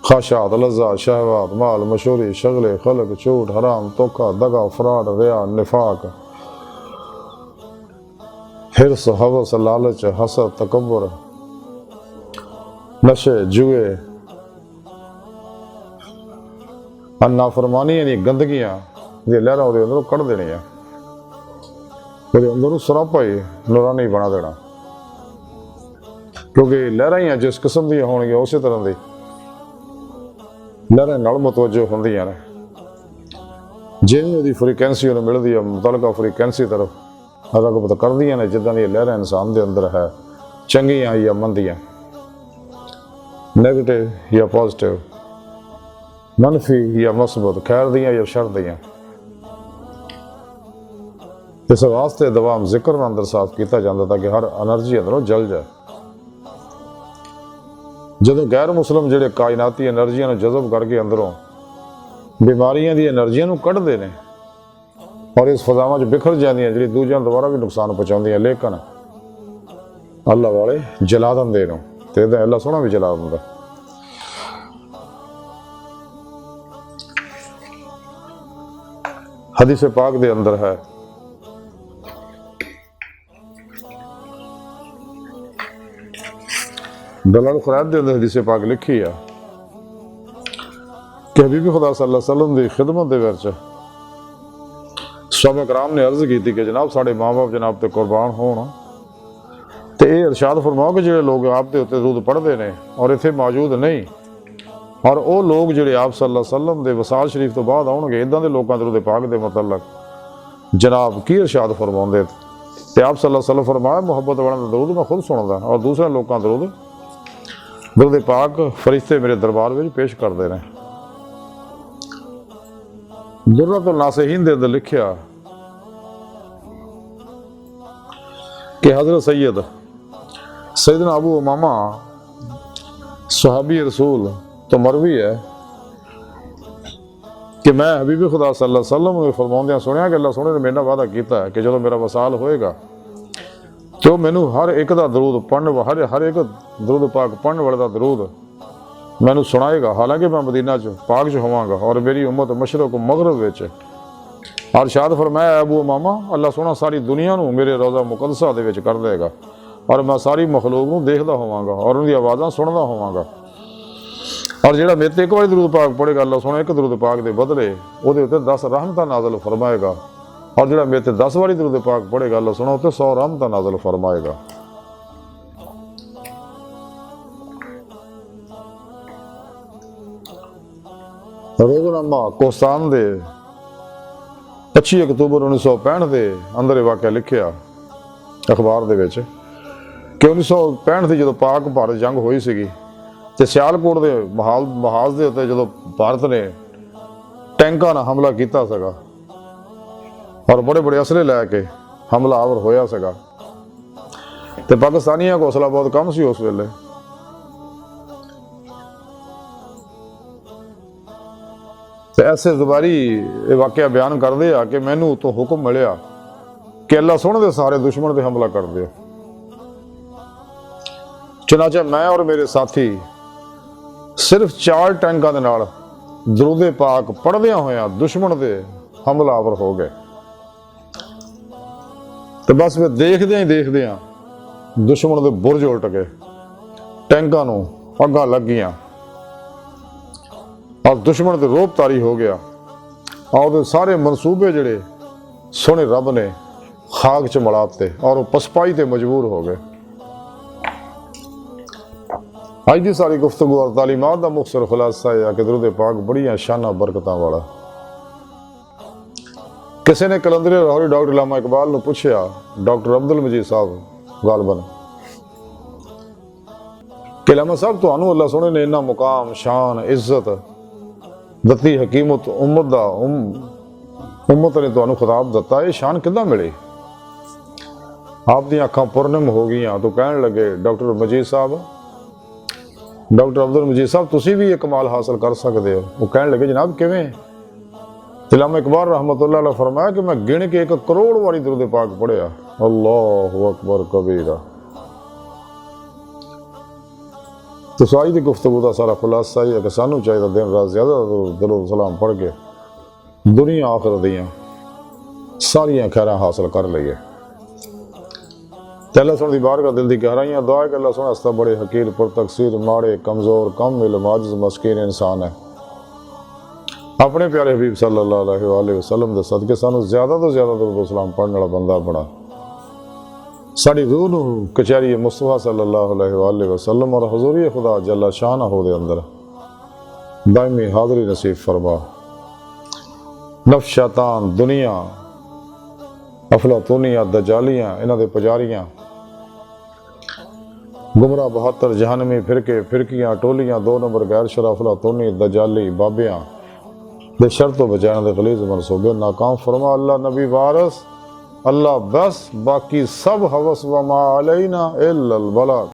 [SPEAKER 2] ख्वाहिशात लज़्ज़ात शहवात माल मशहूरी शगले खलक झूठ हराम धोखा दगा फराड रिया निफाक हिर्स हवस लालच हसद तकब्बुर नशे जुए नाफरमानी दी गंदगियां दी लहरां उहदे अंदरों कढ़ देनियां, उहदे अंदरों सरापा ही नूरानी बना देना। क्योंकि लहरां ही जिस किस्म दी होणगियां उस तरह दी लहरां नाल मुतवज्जो हुंदियां ने। जिन्नी उहदी फ्रीक्वेंसी उहनूं मिलदी है मुतलका फ्रीक्वेंसी तरफ रगबत करदियां ने, जिद्दां दी लहरां इंसान दे अंदर है चंगियां या मंदियां। ਨੈਗੇਟਿਵ ਜਾਂ ਪੋਜ਼ਿਟਿਵ, ਮੰਨਫੀ ਜਾਂ ਮੁਸਬਤ, ਖੈਰ ਦੀਆਂ ਜਾਂ ਸ਼ਰ ਦੀਆਂ। ਇਸ ਵਾਸਤੇ ਦਵਾਮ ਜ਼ਿਕਰ ਨੂੰ ਅੰਦਰ ਸਾਫ਼ ਕੀਤਾ ਜਾਂਦਾ ਤਾਂ ਕਿ ਹਰ એનર્ਜੀ ਅੰਦਰੋਂ ਜਲ ਜਾਏ। ਜਦੋਂ ਗੈਰ ਮੁਸਲਮ ਜਿਹੜੇ ਕਾਇਨਾਤੀ એનર્ਜੀਆਂ ਨੂੰ ਜਜ਼ਬ ਕਰਕੇ ਅੰਦਰੋਂ ਬਿਮਾਰੀਆਂ ਦੀ એનਰਜੀਆਂ ਨੂੰ ਕੱਢਦੇ ਨੇ ਔਰ ਇਸ ਫਜ਼ਾਵਾਂ 'ਚ ਬਿਖਰ ਜਾਂਦੀਆਂ, ਜਿਹੜੀ ਦੂਜਿਆਂ ਨੂੰ ਦੁਬਾਰਾ ਵੀ ਨੁਕਸਾਨ ਪਹੁੰਚਾਉਂਦੀਆਂ, ਲੇਕਿਨ ਅੱਲਾਹ ਵਾਲੇ ਜਲਾ ਦਿੰਦੇ ਨੇ ਤੇ ਇਹਦਾ ਅੱਲਾਹ ਸੋਹਣਾ ਵੀ ਜਲਾ ਦਿੰਦਾ। ਹਦੀਸ ਪਾਕ ਦੇ ਅੰਦਰ ਹੈ ਦਲਾਲ ਖੁਰਾਦ ਦੇ ਅੰਦਰ ਹਦੀਸ ਪਾਕ ਲਿਖੀ ਆ ਕਿ ਹਬੀਬ ਖੁਦਾ ਸੱਲੱਲਾਹੁ ਅਲੈहि ਵਸੱਲਮ ਦੀ ਖਿਦਮਤ ਦੇ ਵਿੱਚ ਸਹਾਬਾ ਕਰਾਮ ਨੇ ਅਰਜ਼ ਕੀਤੀ ਕਿ ਜਨਾਬ ਸਾਡੇ ਮਾਂ-ਬਾਪ ਜਨਾਬ ਤੇ ਕੁਰਬਾਨ ਹੋਣ ਤੇ ਇਹ ਇਰਸ਼ਾਦ ਫਰਮਾਓ ਕਿ ਜਿਹੜੇ ਲੋਕ ਆਪ ਦੇ ਉੱਤੇ ਦਰੂਦ ਪੜ੍ਹਦੇ ਨੇ ਔਰ ਇੱਥੇ ਮੌਜੂਦ ਨਹੀਂ, ਔਰ ਉਹ ਲੋਕ ਜਿਹੜੇ ਆਪ ਸੱਲੱਲਾਹੁ ਅਲੈहि ਵਸੱਲਮ ਦੇ ਵਸਾਲ ਸ਼ਰੀਫ ਤੋਂ ਬਾਅਦ ਆਉਣਗੇ, ਇੱਦਾਂ ਦੇ ਲੋਕਾਂ ਦਰੂਦ ਪਾਕ ਦੇ ਮੁਤਅਲਕ ਜਨਾਬ ਕੀ ਇਰਸ਼ਾਦ ਫਰਮਾਉਂਦੇ ਤੇ ਆਪ ਸੱਲੱਲਾਹੁ ਅਲੈहि ਵਸੱਲਮ ਫਰਮਾਇਆ ਮੁਹੱਬਤ ਵਾਲਿਆਂ ਦਾ ਦਰੂਦ ਮੈਂ ਖੁਦ ਸੁਣਦਾ ਔਰ ਦੂਸਰੇ ਲੋਕਾਂ ਦਰੂਦ ਪਾਕ ਫਰਿਸ਼ਤੇ ਮੇਰੇ ਦਰਬਾਰ ਵਿੱਚ ਪੇਸ਼ ਕਰਦੇ ਨੇ। ਦੁਰਰਤੁਲ ਨਾਸਿਹੀਨ ਦੇ ਅੰਦਰ ਲਿਖਿਆ ਕਿ ਹਜ਼ਰਤ सैयदना अबू उमामा सहाबी रसूल तो मरवी है कि मैं हबीब खुदा सल्लल्लाहु अलैहि वसल्लम ने फरमाउंदियां सुनिया कि अल्लाह सोहणे ने मेरे नाल वादा कीता है कि जो मेरा वसाल होएगा तो मैनू हर एक दा दरूद पढ़न हर एक दरूद पाक पढ़न वाले दा दरूद मैनू सुनाएगा। हालांकि मैं मदीना च पाक च होवांगा और मेरी उम्मत मशरक मगरब विच। और शाद फरमाया अबू उमामा अल्लाह सोहना सारी दुनिया नू मेरे रोज़ा मुकद्दसा दे विच कर देगा और मैं सारी मखलूक नू देखदा होवांगा और उनकी आवाज़ां सुनदा होवांगा। और जिहड़ा मेरे ते एक बार दरूद पाक पढ़ेगा अल्लाह सोहना एक दरूद पाक दे बदले उहदे उत्ते 10 रहमतां नाज़िल फरमाएगा और जिहड़ा मेरे ते 10 बारी दरूद पाक पढ़ेगा अल्लाह सोहना उत्ते 100 रहमतां नाज़िल फरमाएगा। रोज़नामा कोस्तान दे 25 अक्तूबर 1965 ਦੇ ਅੰਦਰ ਇਹ ਵਾਕਿਆ ਲਿਖਿਆ ਅਖਬਾਰ ਦੇ ਵਿੱਚ ਕਿ 1965 ਦੀ ਜਦੋਂ ਪਾਕ ਭਾਰਤ ਜੰਗ ਹੋਈ ਸੀਗੀ ਤੇ ਸਿਆਲਕੋਟ ਦੇ ਮਹਾਜ਼ ਦੇ ਉੱਤੇ ਜਦੋਂ ਭਾਰਤ ਨੇ ਟੈਂਕਾਂ ਨਾਲ ਹਮਲਾ ਕੀਤਾ ਸੀਗਾ ਔਰ ਬੜੇ ਬੜੇ ਅਸਲੇ ਲੈ ਕੇ ਹਮਲਾਵਰ ਹੋਇਆ ਸੀਗਾ ਤੇ ਪਾਕਿਸਤਾਨੀਆਂ ਕੋਲ ਹੌਸਲਾ ਬਹੁਤ ਕਮ ਸੀ ਉਸ ਵੇਲੇ। ਤੇ ਐਸੇ ਜ਼ਬਾਰੀ ਇਹ ਵਾਕਿਆ ਬਿਆਨ ਕਰਦੇ ਆ ਕਿ ਮੈਨੂੰ ਉਤੋਂ ਹੁਕਮ ਮਿਲਿਆ ਕਿ ਅੱਲਾਹ ਸੋਹਣੇ ਦੇ ਸਾਰੇ ਦੁਸ਼ਮਣ ਤੇ ਹਮਲਾ ਕਰ ਦਿਓ। ਚਨਾਚਾ ਮੈਂ ਔਰ ਮੇਰੇ ਸਾਥੀ ਸਿਰਫ 4 ਟੈਂਕਾਂ ਦੇ ਨਾਲ ਦਰੂਦ ਪਾਕ ਪੜ੍ਹਦਿਆਂ ਹੋਇਆਂ ਦੁਸ਼ਮਣ ਦੇ ਹਮਲਾਵਰ ਹੋ ਗਏ ਤੇ ਬਸ ਫਿਰ ਦੇਖਦਿਆਂ ਦੁਸ਼ਮਣ ਦੇ ਬੁਰਜ ਉਲਟ ਗਏ, ਟੈਂਕਾਂ ਨੂੰ ਅੱਗਾਂ ਲੱਗੀਆਂ और दुश्मन ते रोब तारी हो गया और सारे मनसूबे जड़े सोने रब ने खाक च मलाते और वो पसपाई ते मजबूर हो गए। अज की सारी गुफ्तगू और तालीमात का मुख्तसर खुलासा है कि दरूद पाक बड़ियां शाना बरकतां वाला। किसी ने कलंदरे लाहौरी डॉक्टर अल्लामा इकबाल नूं पुछया, डॉक्टर अब्दुल मजीद साहब गालबन कि अल्लामा साहब तुहानूं अल्लाह सोहणे ने इन्ना मुकाम शान इज्जत दती हकीमत उम्मत ने तुहानूं खिताब दिता, ये शान किद्दां मिली? आप दी अखां पुरनम हो गई तो कहण लगे डॉक्टर मजीद साहब डॉक्टर अब्दुल मजीद साहब तुसीं भी ये कमाल हासिल कर सकते हो। वो कहण लगे जनाब किवें? अल्लामा इकबाल रहमतुल्लाह अलैह फरमाया कि मैं गिण के 1 करोड़ वारी दरूद पाक पढ़िया। अल्लाहु अकबर कबीरा। तो सारी की गुफ्तगू का सारा खुलासा ही है कि सानू चाहिए दिन रात ज़्यादा दरूद सलाम पढ़ के दुनिया आखिरत दियां सारियां खैरां हासिल कर लईए। ते अल्लाह सोहणे दी बारगाह दिल दी गहराइयां दुआ है कि अल्लाह सोहणा अस्ता बड़े हकीर पर तकसीर माड़े कमज़ोर कम इल्म आजिज़ मस्कीन इंसान है। अपने प्यारे हबीब सल्लल्लाहु अलैहि वसल्लम दे सदके सानू ज़्यादा तो ज़्यादा दरूद सलाम पढ़ने वाला बंदा बना। साड़ी रूह नूं कचहरी मुस्तफा सल्लल्लाहु अलैहि वसल्लम और हजूरी खुदा जल्ला शानहू दे अंदर दायमी हाज़री नसीब फरमा। नफ्स शैतान दुनिया अफलातूनियां दजालियां इन्हां दे पुजारियां गुमराह 72 जहनमी फिरके फिरकियां टोलियां 2 नंबर गैर शराफला तोनी दजाली बाबियां दे शर्तों बचाने दे गलीज मनसूबे नाकाम फरमा। अल्लाह नबी वारस अल्लाह बस, बाकी सब हवस व मा अलैना इल्लल बलाग।